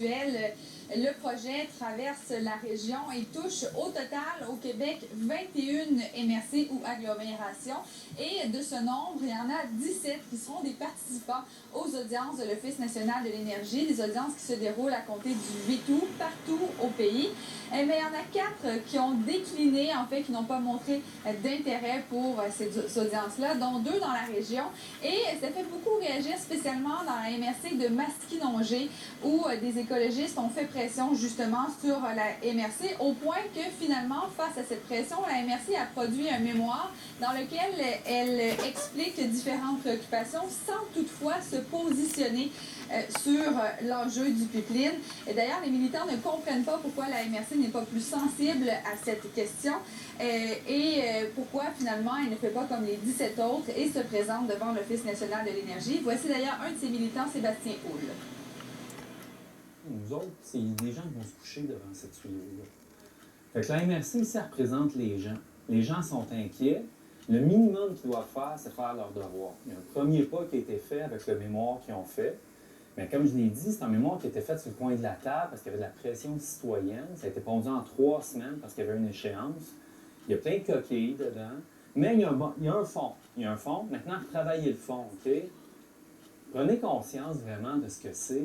Le projet traverse la région et touche au total au Québec 21 MRC ou agglomérations. Et de ce nombre, il y en a 17 qui seront des participants aux audiences de l'Office national de l'énergie, des audiences qui se déroulent à compter du 8 août partout au pays. Mais il y en a 4 qui ont décliné, en fait, qui n'ont pas montré d'intérêt pour ces audiences-là, dont 2 dans la région. Et ça fait beaucoup réagir, spécialement dans la MRC de Masquinongé, où des écologistes ont fait pression justement sur la MRC, au point que finalement, face à cette pression, la MRC a produit un mémoire dans lequel elle explique différentes préoccupations sans toutefois se positionner sur l'enjeu du pipeline. Et d'ailleurs, les militants ne comprennent pas pourquoi la MRC n'est pas plus sensible à cette question et pourquoi finalement elle ne fait pas comme les 17 autres et se présente devant l'Office national de l'énergie. Voici d'ailleurs un de ses militants, Sébastien Houle. Nous autres, c'est des gens qui vont se coucher devant cette tuyau-là. Fait que la MRC, ça représente les gens. Les gens sont inquiets. Le minimum qu'ils doivent faire, c'est faire leur devoir. Il y a un premier pas qui a été fait avec le mémoire qu'ils ont fait. Mais comme je l'ai dit, c'est un mémoire qui a été fait sur le coin de la table parce qu'il y avait de la pression citoyenne. Ça a été pondu en 3 semaines parce qu'il y avait une échéance. Il y a plein de coquilles dedans. Mais il y a un fond. Il y a un fond. Maintenant, retravaillez le fond, OK? Prenez conscience vraiment de ce que c'est.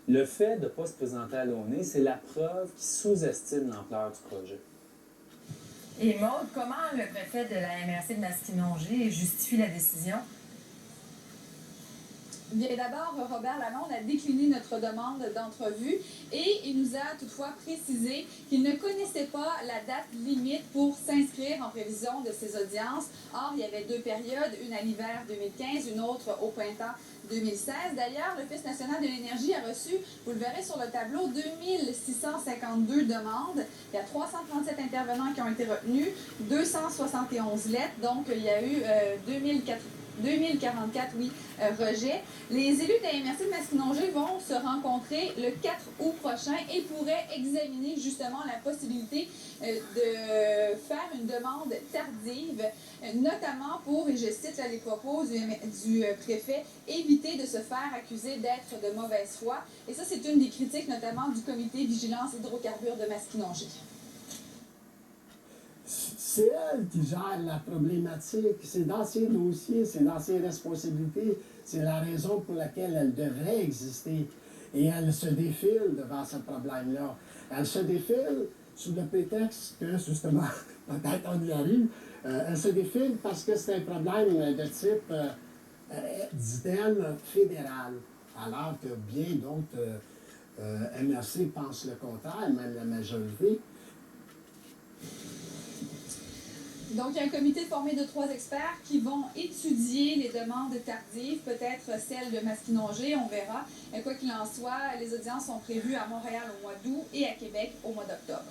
Le fait de ne pas se présenter à l'ONU, c'est la preuve qu'ils sous-estiment l'ampleur du projet. Et Maude, comment le préfet de la MRC de Masquinongé justifie la décision? Bien, d'abord, Robert Lalonde a décliné notre demande d'entrevue et il nous a toutefois précisé qu'il ne connaissait pas la date limite pour s'inscrire en prévision de ces audiences. Or, il y avait 2 périodes, une à l'hiver 2015, une autre au printemps 2016. D'ailleurs, l'Office national de l'énergie a reçu, vous le verrez sur le tableau, 2652 demandes. Il y a 337 intervenants qui ont été retenus, 271 lettres, donc il y a eu 2044 rejets. Les élus de la MRC de Masquinongé vont se rencontrer le 4 août prochain et pourraient examiner justement la possibilité de faire une demande tardive, notamment pour, et je cite là les propos du préfet, éviter de se faire accuser d'être de mauvaise foi. Et ça, c'est une des critiques notamment du comité Vigilance Hydrocarbures de Masquinongé. C'est elle qui gère la problématique, c'est dans ses dossiers, c'est dans ses responsabilités, c'est la raison pour laquelle elle devrait exister. Et elle se défile devant ce problème-là. Elle se défile sous le prétexte que, justement, peut-être on y arrive, elle se défile parce que c'est un problème de type, dit-elle, fédéral. Alors que bien d'autres MRC pensent le contraire, même la majorité. Donc, il y a un comité formé de 3 experts qui vont étudier les demandes tardives, peut-être celles de Masquinongé, on verra. Quoi qu'il en soit, les audiences sont prévues à Montréal au mois d'août et à Québec au mois d'octobre.